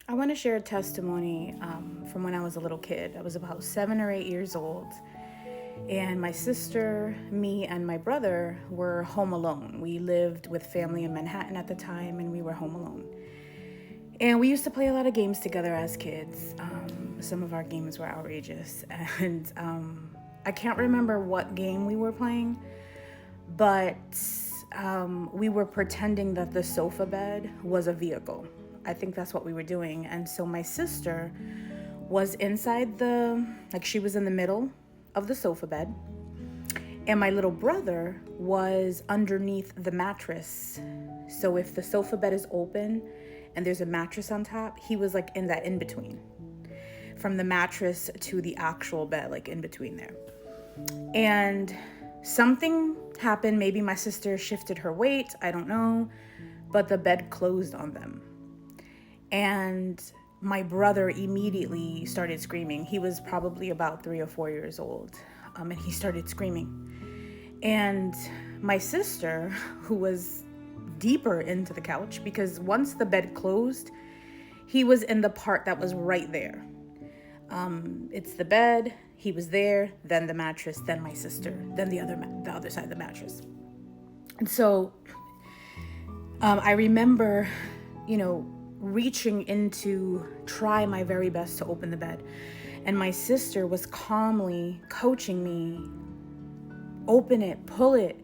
I want to share a testimony from when I was a little kid. I was about 7 or 8 years old, and my sister, me, and my brother were home alone. We lived with family in Manhattan at the time, and we were home alone. And we used to play a lot of games together as kids. Some of our games were outrageous, and I can't remember what game we were playing, but we were pretending that the sofa bed was a vehicle. I think that's what we were doing. And so my sister was she was in the middle of the sofa bed, and my little brother was underneath the mattress. So if the sofa bed is open and there's a mattress on top, he was like in that in between, from the mattress to the actual bed, like in between there. And something happened. Maybe my sister shifted her weight, I don't know, but the bed closed on them. And my brother immediately started screaming. He was probably about 3 or 4 years old, and he started screaming. And my sister, who was deeper into the couch, because once the bed closed, he was in the part that was right there. It's the bed, he was there, then the mattress, then my sister, then the other side of the mattress. And so I remember, reaching in to try my very best to open the bed. And my sister was calmly coaching me, open it, pull it,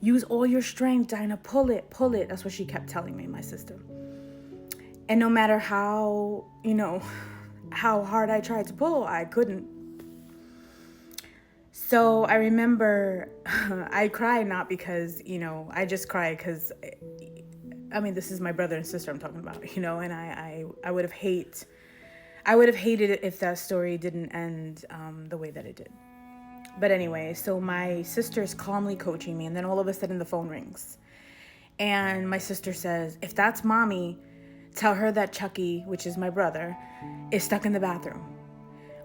use all your strength, Dinah, pull it. That's what she kept telling me, my sister. And no matter how hard I tried to pull, I couldn't. So I remember I cried not because, I just cried because, this is my brother and sister I'm talking about, and I would have hated it if that story didn't end the way that it did. But anyway, so my sister is calmly coaching me, and then all of a sudden the phone rings. And my sister says, if that's mommy, tell her that Chucky, which is my brother, is stuck in the bathroom.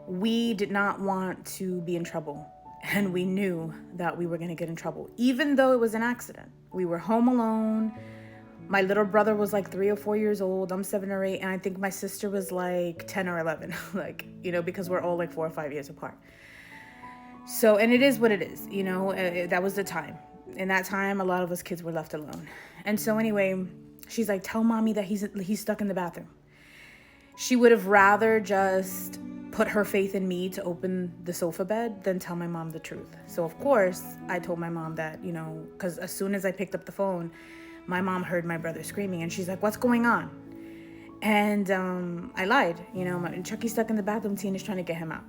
We did not want to be in trouble, and we knew that we were going to get in trouble, even though it was an accident. We were home alone. My little brother was like 3 or 4 years old. I'm 7 or 8. And I think my sister was like 10 or 11, because we're all like 4 or 5 years apart. So, and it is what it is, that was the time. In that time, a lot of us kids were left alone. And so anyway, she's like, tell mommy that he's stuck in the bathroom. She would have rather just put her faith in me to open the sofa bed than tell my mom the truth. So of course, I told my mom that, because as soon as I picked up the phone, my mom heard my brother screaming, and she's like, what's going on? And I lied. Chucky's stuck in the bathroom. Tina's trying to get him out.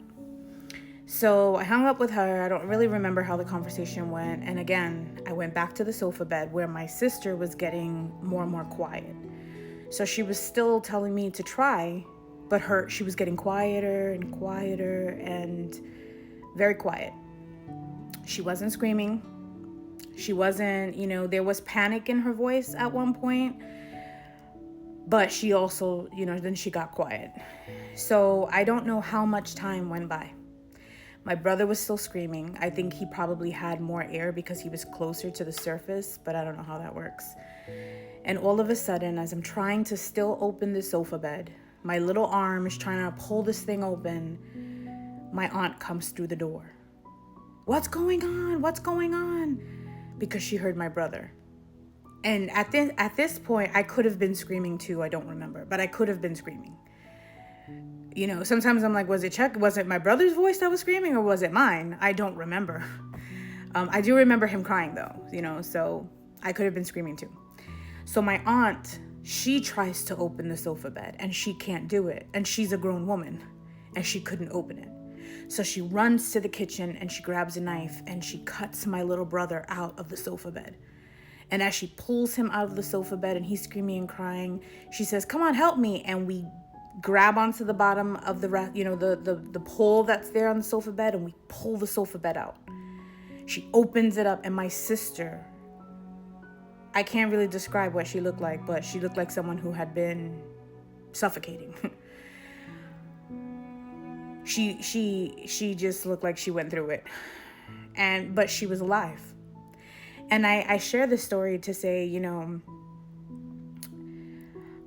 So I hung up with her. I don't really remember how the conversation went. And again, I went back to the sofa bed where my sister was getting more and more quiet. So she was still telling me to try, but she was getting quieter and quieter and very quiet. She wasn't screaming. She wasn't, there was panic in her voice at one point, but she also, then she got quiet. So I don't know how much time went by. My brother was still screaming. I think he probably had more air because he was closer to the surface, but I don't know how that works. And all of a sudden, as I'm trying to still open the sofa bed, my little arm is trying to pull this thing open, my aunt comes through the door. What's going on? What's going on? Because she heard my brother. And at this point, I could have been screaming too. I don't remember, but I could have been screaming. Sometimes I'm like, was it my brother's voice that was screaming, or was it mine? I don't remember. I do remember him crying though, so I could have been screaming too. So my aunt, she tries to open the sofa bed and she can't do it. And she's a grown woman and she couldn't open it. So she runs to the kitchen and she grabs a knife and she cuts my little brother out of the sofa bed. And as she pulls him out of the sofa bed and he's screaming and crying, she says, come on, help me. And we grab onto the bottom of the pole that's there on the sofa bed, and we pull the sofa bed out. She opens it up, and my sister, I can't really describe what she looked like, but she looked like someone who had been suffocating. She just looked like she went through it. But she was alive. And I share this story to say,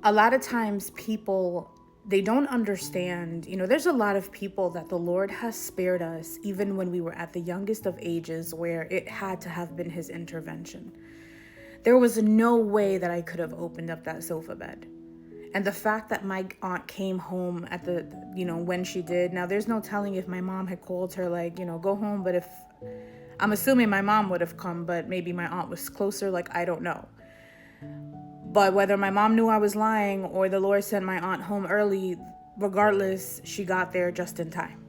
a lot of times people they don't understand, there's a lot of people that the Lord has spared us, even when we were at the youngest of ages, where it had to have been his intervention. There was no way that I could have opened up that sofa bed. And the fact that my aunt came home at when she did, now there's no telling if my mom had called her, like, go home. But I'm assuming my mom would have come, but maybe my aunt was closer, like, I don't know. But whether my mom knew I was lying or the Lord sent my aunt home early, regardless, she got there just in time.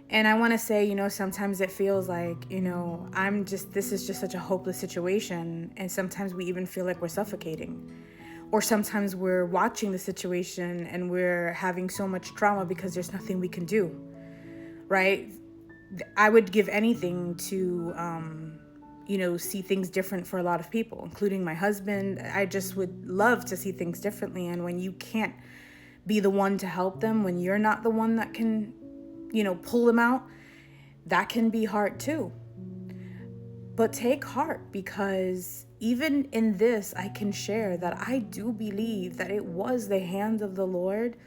And I want to say, sometimes it feels like, this is just such a hopeless situation. And sometimes we even feel like we're suffocating. Or sometimes we're watching the situation and we're having so much trauma because there's nothing we can do, right? I would give anything to, see things different for a lot of people, including my husband. I just would love to see things differently. And when you can't be the one to help them, when you're not the one that can, pull them out, that can be hard too. But take heart, because even in this, I can share that I do believe that it was the hand of the Lord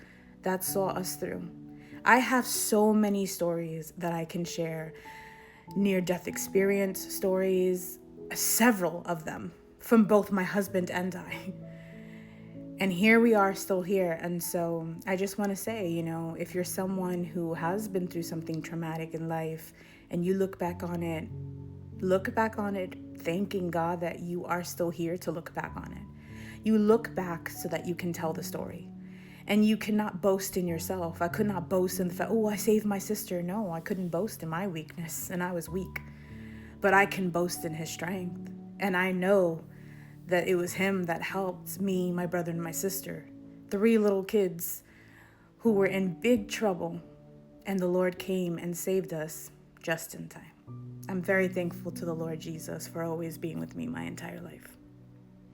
that saw us through. I have so many stories that I can share, near-death experience stories, several of them from both my husband and I. And here we are still here. And so I just want to say, if you're someone who has been through something traumatic in life and you look back on it thanking God that you are still here to look back on it. You look back so that you can tell the story. And you cannot boast in yourself. I could not boast in the fact, I saved my sister. No, I couldn't boast in my weakness, and I was weak. But I can boast in his strength. And I know that it was him that helped me, my brother, and my sister. 3 little kids who were in big trouble. And the Lord came and saved us just in time. I'm very thankful to the Lord Jesus for always being with me my entire life.